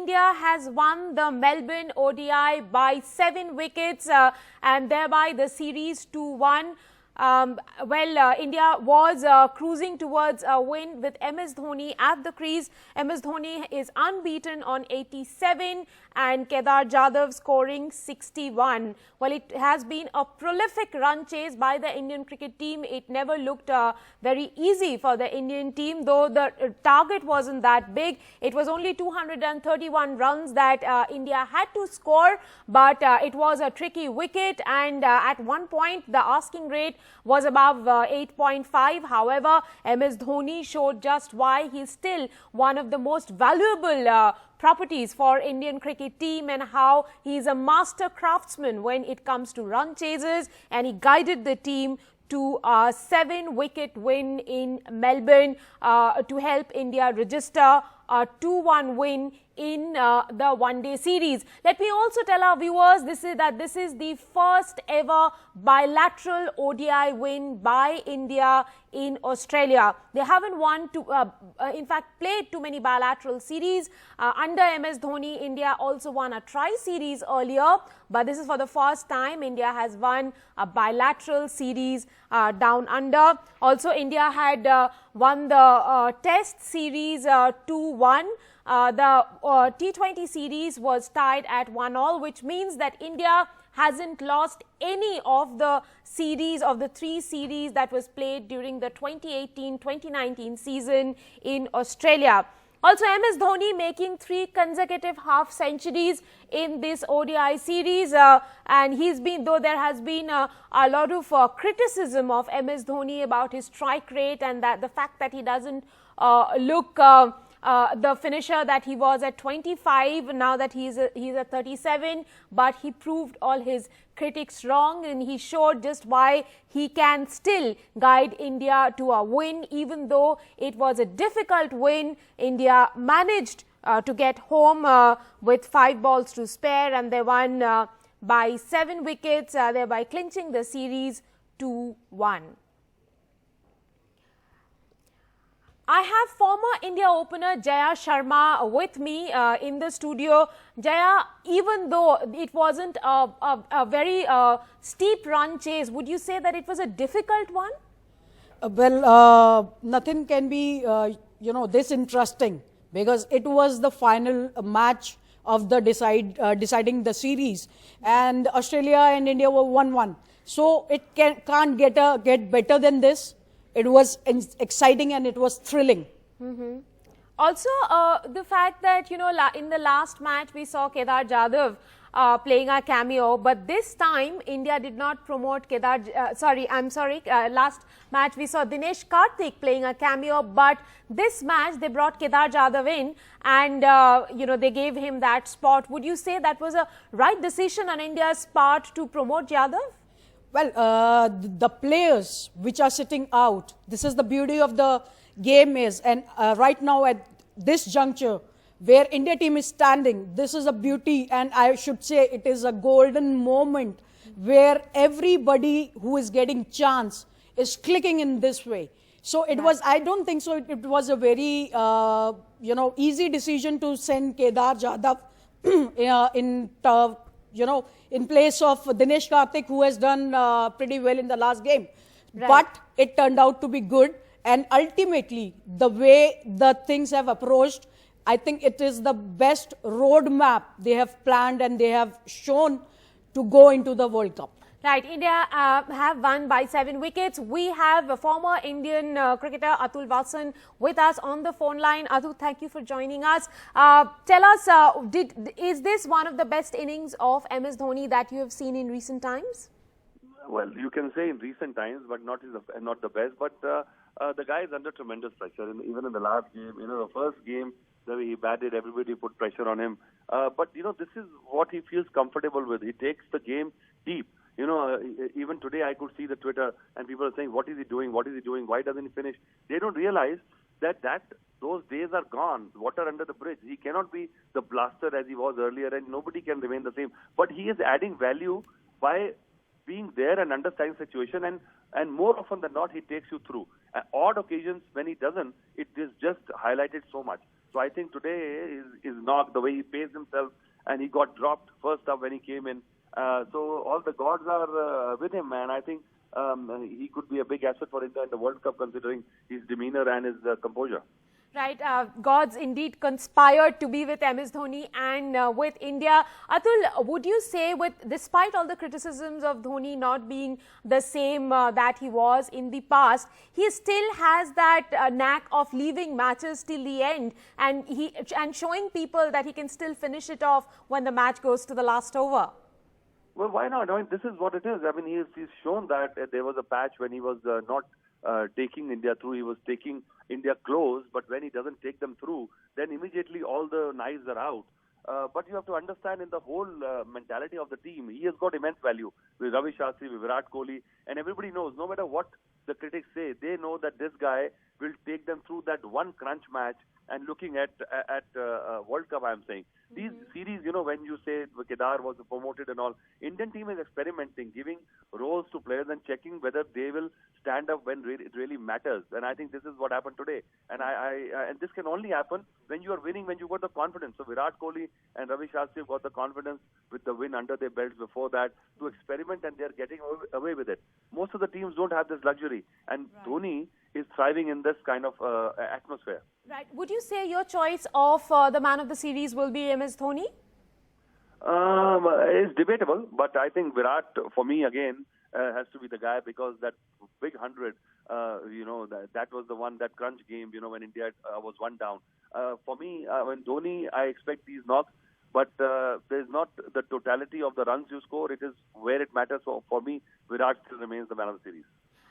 India has won the Melbourne ODI by 7 wickets and thereby the series 2-1. India was cruising towards a win with MS Dhoni at the crease. MS Dhoni is unbeaten on 87 and Kedar Jadhav scoring 61. Well, it has been a prolific run chase by the Indian cricket team. It never looked very easy for the Indian team, though the target wasn't that big. It was only 231 runs that India had to score, but it was a tricky wicket, and at one point the asking rate was above 8.5. However, MS Dhoni showed just why he's still one of the most valuable properties for Indian cricket team, and how he's a master craftsman when it comes to run chases, and he guided the team to a 7-wicket win in Melbourne to help India register a 2-1 win in the one-day series. Let me also tell our viewers this is the first ever bilateral ODI win by India in Australia. They haven't in fact played too many bilateral series. Under MS Dhoni, India also won a tri-series earlier, but this is for the first time India has won a bilateral series down under. Also, India had won the Test series 2-1. The T20 series was tied at 1-1, which means that India hasn't lost any of the series, of the 3 series that was played during the 2018-2019 season in Australia. Also, MS Dhoni making 3 consecutive half centuries in this ODI series, and he's been, though there has been a lot of criticism of MS Dhoni about his strike rate and that the fact that he doesn't look the finisher that he was at 25, now that he's at 37, but he proved all his critics wrong, and he showed just why he can still guide India to a win. Even though it was a difficult win, India managed to get home with 5 balls to spare, and they won by 7 wickets, thereby clinching the series 2-1. I have former India opener Jaya Sharma with me in the studio. Jaya, even though it wasn't a very steep run chase, would you say that it was a difficult one? Nothing can be, this interesting, because it was the final match of the deciding the series, and Australia and India were 1-1. So it can't get better than this. It was exciting and it was thrilling. Mm-hmm. Also, the fact that, in the last match we saw Kedar Jadhav playing a cameo, but this time India did not promote last match we saw Dinesh Karthik playing a cameo, but this match they brought Kedar Jadhav in, and they gave him that spot. Would you say that was a right decision on India's part to promote Jadhav? Well, the players which are sitting out, this is the beauty of the game is, and right now at this juncture where India team is standing, this is a beauty, and I should say it is a golden moment where everybody who is getting chance is clicking in this way. So it was, I don't think so, it was a very, easy decision to send Kedar Jadhav in place of Dinesh Karthik, who has done pretty well in the last game. Right. But it turned out to be good, and ultimately, the way the things have approached, I think it is the best roadmap they have planned and they have shown to go into the World Cup. Right, India have won by 7 wickets. We have a former Indian cricketer Atul Vasan with us on the phone line. Atul, thank you for joining us. Tell us, is this one of the best innings of MS Dhoni that you have seen in recent times? Well, you can say in recent times, but not the best. But the guy is under tremendous pressure. Even in the last game, the first game, the way he batted, everybody put pressure on him. But this is what he feels comfortable with. He takes the game deep. Even today I could see the Twitter and people are saying, what is he doing? What is he doing? Why doesn't he finish? They don't realize that those days are gone. Water under the bridge. He cannot be the blaster as he was earlier, and nobody can remain the same. But he is adding value by being there and understanding the situation, and more often than not, he takes you through. At odd occasions when he doesn't, it is just highlighted so much. So I think today is knock, the way he paced himself, and he got dropped first up when he came in. So all the gods are with him, man. I think he could be a big asset for India in the World Cup, considering his demeanor and his composure. Right, gods indeed conspired to be with MS Dhoni and with India. Atul, would you say, despite all the criticisms of Dhoni not being the same that he was in the past, he still has that knack of leaving matches till the end and showing people that he can still finish it off when the match goes to the last over? Well, why not? I mean, this is what it is. I mean, he's shown that there was a patch when he was not taking India through. He was taking India close, but when he doesn't take them through, then immediately all the knives are out. But you have to understand, in the whole mentality of the team, he has got immense value with Ravi Shastri, with Virat Kohli, and everybody knows, no matter what the critics say, they know that this guy will take them through that one crunch match. And looking at World Cup, I'm saying, these series, you know, when you say Kedar was promoted and all, Indian team is experimenting, giving roles to players and checking whether they will stand up when it really matters. And I think this is what happened today. And and this can only happen when you are winning, when you got the confidence. So Virat Kohli and Ravi Shastri got the confidence with the win under their belts before that to experiment, and they're getting away with it. Most of the teams don't have this luxury, and Dhoni is thriving in this kind of atmosphere. Right. Would you say your choice of the man of the series will be MS Dhoni? It's debatable, but I think Virat, for me, again, has to be the guy, because that big 100, that was the one, that crunch game, when India was one down. For me, when Dhoni, I expect these knocks, but there's not the totality of the runs you score. It is where it matters. So for me, Virat still remains the man of the series.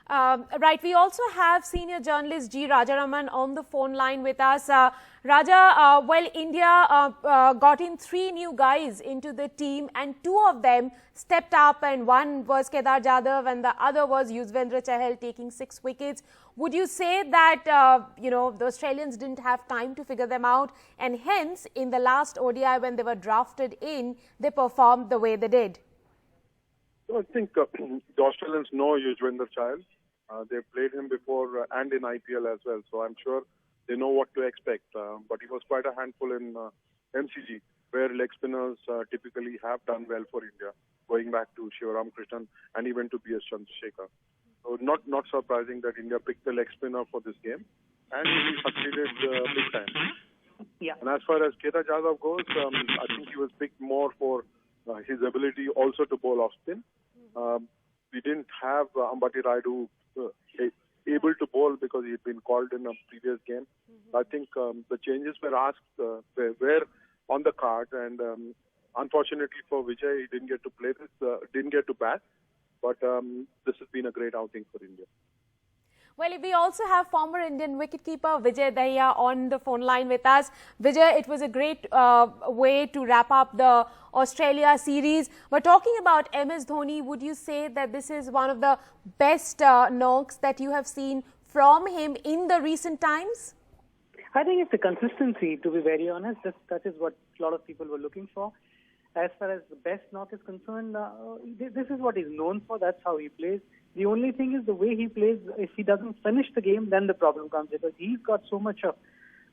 Right, we also have senior journalist G. Rajaraman on the phone line with us. Raja, well, India got in 3 new guys into the team, and 2 of them stepped up, and one was Kedar Jadhav and the other was Yuzvendra Chahal, taking 6 wickets. Would you say that, the Australians didn't have time to figure them out, and hence in the last ODI when they were drafted in, they performed the way they did? I think the Australians know Yuzvendra Chahal. They've played him before and in IPL as well, so I'm sure they know what to expect. But he was quite a handful in MCG, where leg spinners typically have done well for India, going back to Shivaram Krishnan and even to B.S. Chandrasekhar. So not surprising that India picked the leg spinner for this game, and he succeeded big time. Yeah. And as far as Kedar Jadhav goes, I think he was picked more for his ability also to bowl off spin. We didn't have Ambati Rayudu able to bowl because he had been called in a previous game. I think the changes were asked, were on the card, and unfortunately for Vijay, he didn't get to play this, didn't get to bat. But this has been a great outing for India. Well, we also have former Indian wicketkeeper Vijay Dahiya on the phone line with us. Vijay, it was a great way to wrap up the Australia series. But talking about MS Dhoni, would you say that this is one of the best knocks that you have seen from him in the recent times? I think it's the consistency, to be very honest. That is what a lot of people were looking for. As far as the best knock is concerned, this is what he's known for. That's how he plays. The only thing is the way he plays. If he doesn't finish the game, then the problem comes, because he's got so much of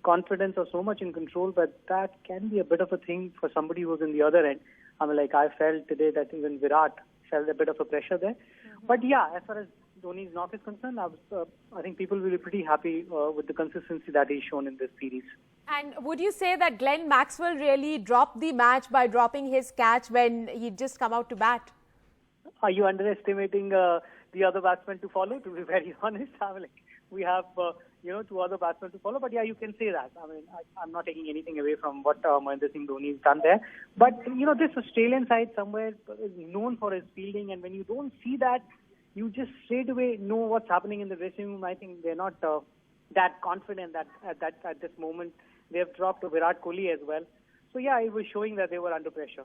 confidence or so much in control, but that can be a bit of a thing for somebody who's in the other end. I mean, like I felt today that even Virat felt a bit of a pressure there. But yeah, as far as Dhoni's knock is concerned, I think people will be pretty happy with the consistency that he's shown in this series. And would you say that Glenn Maxwell really dropped the match by dropping his catch when he'd just come out to bat? Are you underestimating the other batsmen to follow? To be very honest, I mean, like, we have 2 other batsmen to follow. But yeah, you can say that. I mean, I'm not taking anything away from what Mahendra Singh Dhoni has done there. But this Australian side somewhere is known for his fielding, and when you don't see that, you just straight away know what's happening in the dressing room. I think they're not that confident that at this moment. They have dropped Virat Kohli as well. So yeah, it was showing that they were under pressure.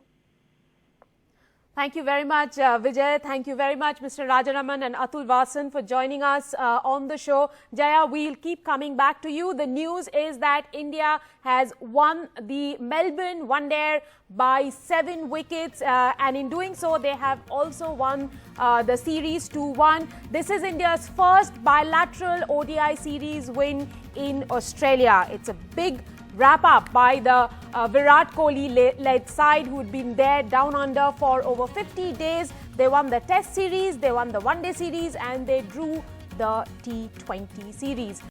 Thank you very much, Vijay. Thank you very much, Mr. Rajaraman and Atul Vasan, for joining us on the show. Jaya, we'll keep coming back to you. The news is that India has won the Melbourne One-Day by 7 wickets. And in doing so, they have also won the series 2-1. This is India's first bilateral ODI series win in Australia. It's a big wrap up by the Virat Kohli-led side, who'd been there down under for over 50 days. They won the Test series, they won the One Day series, and they drew the T20 series.